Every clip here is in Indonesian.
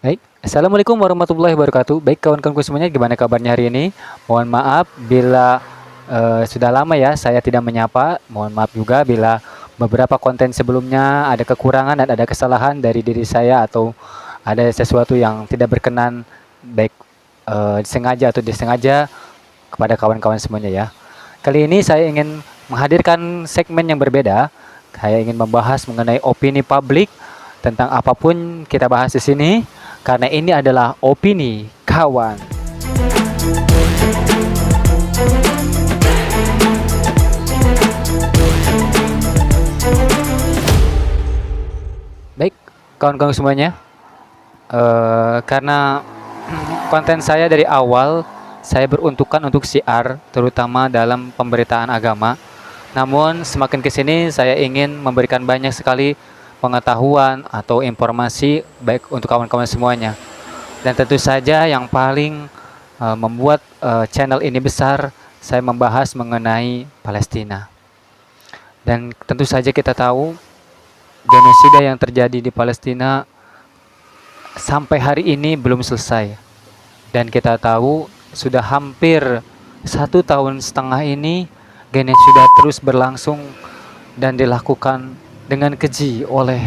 Baik, Assalamualaikum warahmatullahi wabarakatuh. Baik kawan-kawanku semuanya, gimana kabarnya hari ini? Mohon maaf bila sudah lama ya saya tidak menyapa. Mohon maaf juga bila beberapa konten sebelumnya ada kekurangan dan ada kesalahan dari diri saya atau ada sesuatu yang tidak berkenan, baik disengaja atau disengaja kepada kawan-kawan semuanya ya. Kali ini saya ingin menghadirkan segmen yang berbeda. Saya ingin membahas mengenai opini publik tentang apapun kita bahas di sini karena ini adalah opini kawan. Baik, kawan-kawan semuanya, karena konten saya dari awal saya beruntukkan untuk syiar, terutama dalam pemberitaan agama. Namun semakin ke sini saya ingin memberikan banyak sekali pengetahuan atau informasi baik untuk kawan-kawan semuanya. Dan tentu saja yang paling membuat channel ini besar, saya membahas mengenai Palestina. Dan tentu saja kita tahu genosida yang terjadi di Palestina sampai hari ini belum selesai. Dan kita tahu sudah hampir 1,5 tahun ini genosida terus berlangsung dan dilakukan dengan keji oleh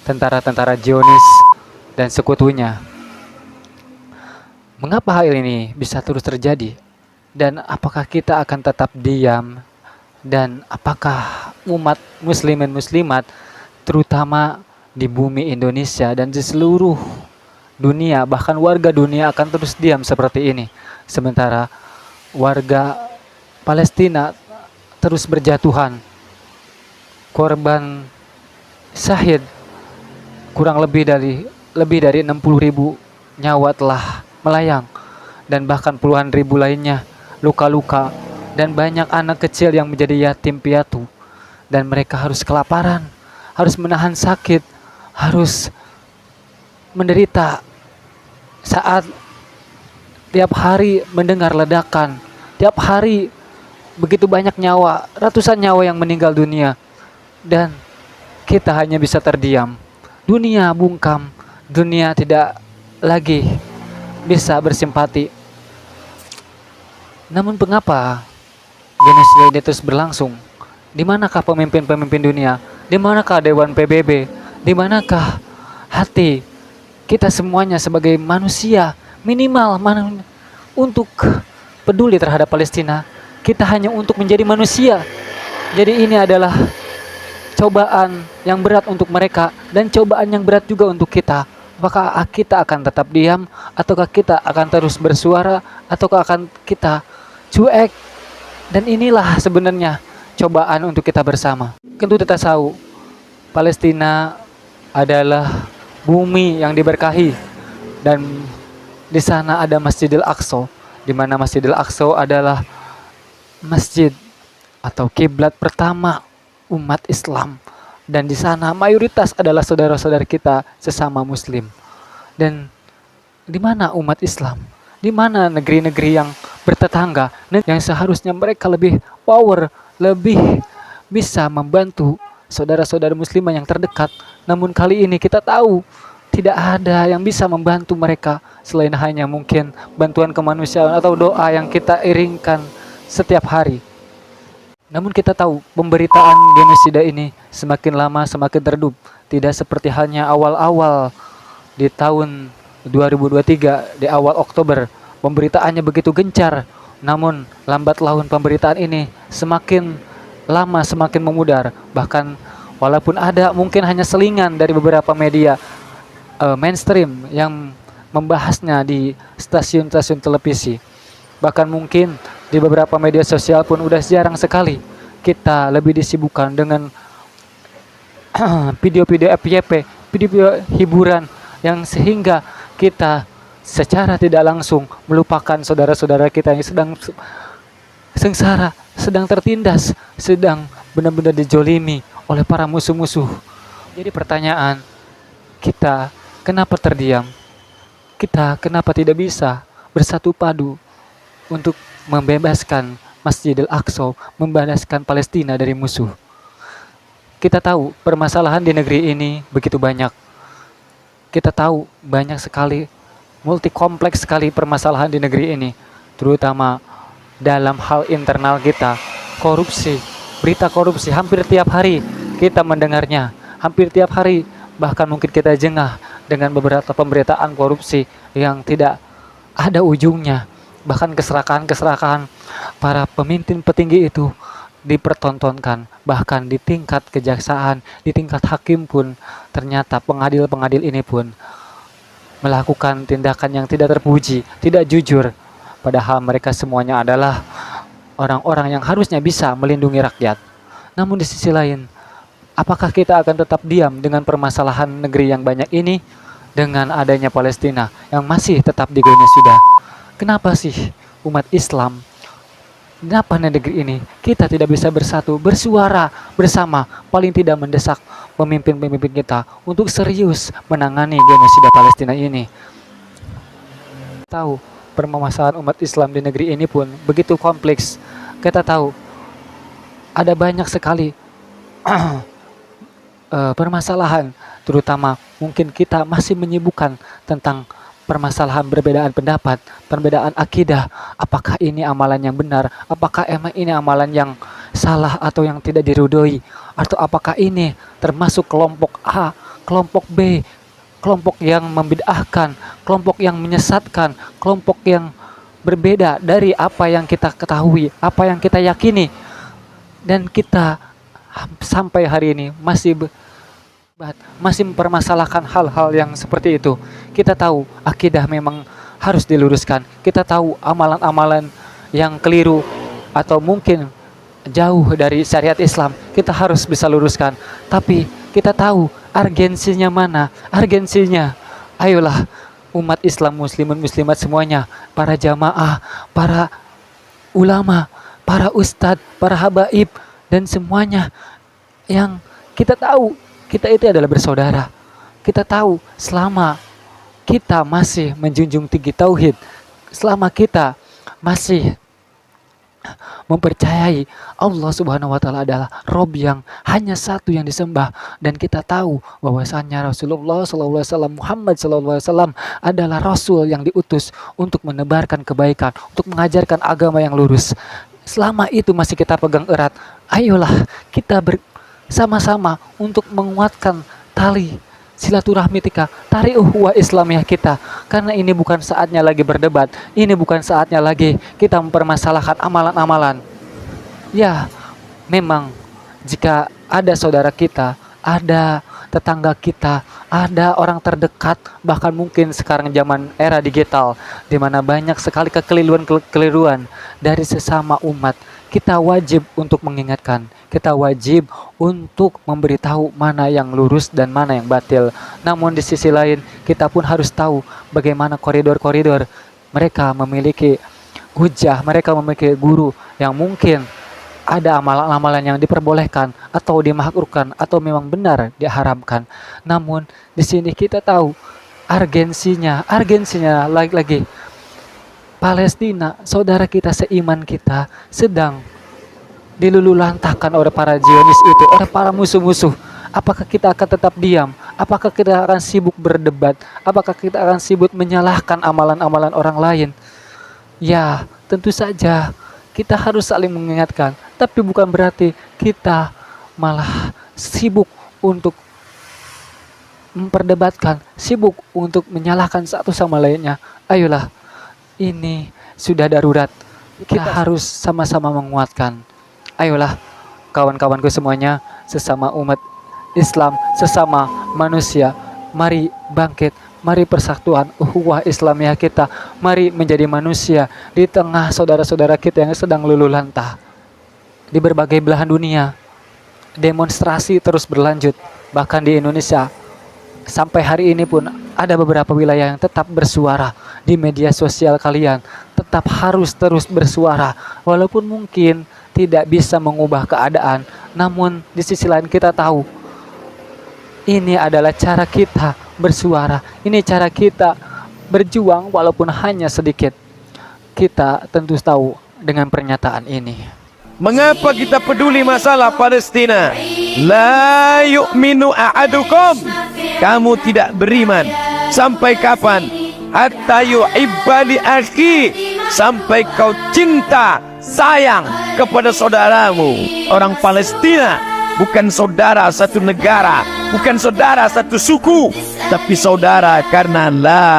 tentara-tentara Zionis dan sekutunya. Mengapa hal ini bisa terus terjadi? Dan apakah kita akan tetap diam? Dan apakah umat muslimin muslimat terutama di bumi Indonesia dan di seluruh dunia, bahkan warga dunia akan terus diam seperti ini, sementara warga Palestina terus berjatuhan, korban syahid kurang lebih dari 60.000 nyawa telah melayang, dan bahkan puluhan ribu lainnya luka-luka, dan banyak anak kecil yang menjadi yatim piatu, dan mereka harus kelaparan, harus menahan sakit, harus menderita saat tiap hari mendengar ledakan, tiap hari begitu banyak nyawa, ratusan nyawa yang meninggal dunia, dan kita hanya bisa terdiam. Dunia bungkam, dunia tidak lagi bisa bersimpati. Namun mengapa genosida ini terus berlangsung? Di manakah pemimpin-pemimpin dunia? Di manakah Dewan PBB? Di manakah hati kita semuanya sebagai manusia minimal untuk peduli terhadap Palestina? Kita hanya untuk menjadi manusia. Jadi ini adalah cobaan yang berat untuk mereka dan cobaan yang berat juga untuk kita. Apakah kita akan tetap diam, ataukah kita akan terus bersuara, ataukah akan kita cuek? Dan inilah sebenarnya cobaan untuk kita bersama. Tentu kita tahu Palestina adalah bumi yang diberkahi, dan di sana ada Masjidil Aqsa, di mana Masjidil Aqsa adalah masjid atau kiblat pertama umat Islam, dan di sana mayoritas adalah saudara-saudara kita sesama muslim. Dan di mana umat Islam? Di mana negeri-negeri yang bertetangga yang seharusnya mereka lebih power, lebih bisa membantu saudara-saudara muslimah yang terdekat. Namun kali ini kita tahu tidak ada yang bisa membantu mereka selain hanya mungkin bantuan kemanusiaan atau doa yang kita iringkan setiap hari. Namun kita tahu pemberitaan genosida ini semakin lama semakin redup. Tidak seperti halnya awal-awal di tahun 2023, di awal Oktober pemberitaannya begitu gencar. Namun lambat laun pemberitaan ini semakin lama semakin memudar. Bahkan walaupun ada mungkin hanya selingan dari beberapa media mainstream yang membahasnya di stasiun-stasiun televisi. Bahkan mungkin di beberapa media sosial pun udah jarang sekali kita lebih disibukkan dengan video-video FYP, video-video hiburan yang sehingga kita secara tidak langsung melupakan saudara-saudara kita yang sedang sengsara, sedang tertindas, sedang benar-benar dijolimi oleh para musuh-musuh. Jadi pertanyaan, kita kenapa terdiam? Kita kenapa tidak bisa bersatu padu untuk membebaskan Masjidil Aqsa, membebaskan Palestina dari musuh? Kita tahu permasalahan di negeri ini begitu banyak. Kita tahu banyak sekali, multi kompleks sekali permasalahan di negeri ini, terutama dalam hal internal kita. Korupsi, berita korupsi hampir tiap hari kita mendengarnya, hampir tiap hari, bahkan mungkin kita jengah dengan beberapa pemberitaan korupsi yang tidak ada ujungnya. Bahkan keserakahan-keserakahan para pemimpin petinggi itu dipertontonkan. Bahkan di tingkat kejaksaan, di tingkat hakim pun ternyata pengadil-pengadil ini pun melakukan tindakan yang tidak terpuji, tidak jujur. Padahal mereka semuanya adalah orang-orang yang harusnya bisa melindungi rakyat. Namun di sisi lain, apakah kita akan tetap diam dengan permasalahan negeri yang banyak ini, dengan adanya Palestina yang masih tetap di genosida? Kenapa sih umat Islam, kenapa negeri ini kita tidak bisa bersatu, bersuara bersama, paling tidak mendesak pemimpin-pemimpin kita untuk serius menangani genosida Palestina ini? Tahu permasalahan umat Islam di negeri ini pun begitu kompleks. Kita tahu ada banyak sekali permasalahan, terutama mungkin kita masih menyibukkan tentang permasalahan perbedaan pendapat, perbedaan akidah. Apakah ini amalan yang benar? Apakah emang ini amalan yang salah atau yang tidak diridhoi? Atau apakah ini termasuk kelompok A, kelompok B, kelompok yang membid'ahkan, kelompok yang menyesatkan, kelompok yang berbeda dari apa yang kita ketahui, apa yang kita yakini. Dan kita sampai hari ini masih mempermasalahkan hal-hal yang seperti itu. Kita tahu akidah memang harus diluruskan. Kita tahu amalan-amalan yang keliru atau mungkin jauh dari syariat Islam, kita harus bisa luruskan. Tapi kita tahu urgensinya mana? Urgensinya, ayolah umat Islam, muslimin muslimat semuanya, para jamaah, para ulama, para ustadz, para habaib, dan semuanya yang kita tahu kita itu adalah bersaudara. Kita tahu selama kita masih menjunjung tinggi tauhid, selama kita masih mempercayai Allah Subhanahu wa taala adalah Rob yang hanya satu yang disembah, dan kita tahu bahwasanya Rasulullah sallallahu alaihi wasallam, Muhammad sallallahu alaihi wasallam adalah rasul yang diutus untuk menebarkan kebaikan, untuk mengajarkan agama yang lurus. Selama itu masih kita pegang erat, ayolah kita sama-sama untuk menguatkan tali silaturahmi kita, tali ukhuwah Islamiyah kita. Karena ini bukan saatnya lagi berdebat, ini bukan saatnya lagi kita mempermasalahkan amalan-amalan. Ya, memang jika ada saudara kita, ada tetangga kita, ada orang terdekat, bahkan mungkin sekarang zaman era digital di mana banyak sekali kekeliruan dari sesama umat, kita wajib untuk mengingatkan, kita wajib untuk memberitahu mana yang lurus dan mana yang batil. Namun di sisi lain, kita pun harus tahu bagaimana koridor-koridor. Mereka memiliki hujah, mereka memiliki guru yang mungkin ada amalan-amalan yang diperbolehkan atau dimakruhkan atau memang benar diharamkan. Namun di sini kita tahu urgensinya lagi-lagi Palestina, saudara kita seiman kita, sedang dilululantahkan oleh para Zionis itu, oleh para musuh-musuh. Apakah kita akan tetap diam? Apakah kita akan sibuk berdebat? Apakah kita akan sibuk menyalahkan amalan-amalan orang lain? Ya, tentu saja kita harus saling mengingatkan, tapi bukan berarti kita malah sibuk untuk memperdebatkan, sibuk untuk menyalahkan satu sama lainnya. Ayolah, ini sudah darurat. Kita harus sama-sama menguatkan. Ayolah kawan-kawanku semuanya, sesama umat Islam, sesama manusia, mari bangkit, mari persatuan ukhuwah Islamiyah kita, mari menjadi manusia di tengah saudara-saudara kita yang sedang luluh lantah. Di berbagai belahan dunia, demonstrasi terus berlanjut, bahkan di Indonesia. Sampai hari ini pun ada beberapa wilayah yang tetap bersuara di media sosial kalian, tetap harus terus bersuara, walaupun mungkin tidak bisa mengubah keadaan. Namun di sisi lain kita tahu ini adalah cara kita bersuara, ini cara kita berjuang walaupun hanya sedikit. Kita tentu tahu dengan pernyataan ini. Mengapa kita peduli masalah Palestina? La yu'minu a'adukum. Kamu tidak beriman Sampai kapan? Hatta yuhibba li akhi, sampai kau cinta, sayang kepada saudaramu. Orang Palestina bukan saudara satu negara, bukan saudara satu suku, tapi saudara karena la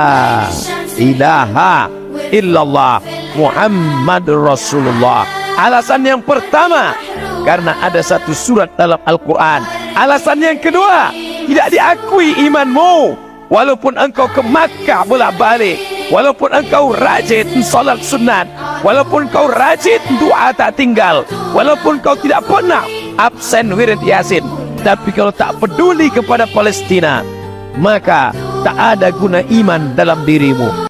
ilaha illallah Muhammad Rasulullah. Alasan yang pertama, karena ada satu surat dalam Al-Quran. Alasan yang kedua, tidak diakui imanmu walaupun engkau ke Makkah bolak-balik, walaupun engkau rajin salat sunat, walaupun kau rajin doa tak tinggal, walaupun kau tidak pernah absen wirid yasin. Tapi kalau tak peduli kepada Palestina, maka tak ada guna iman dalam dirimu.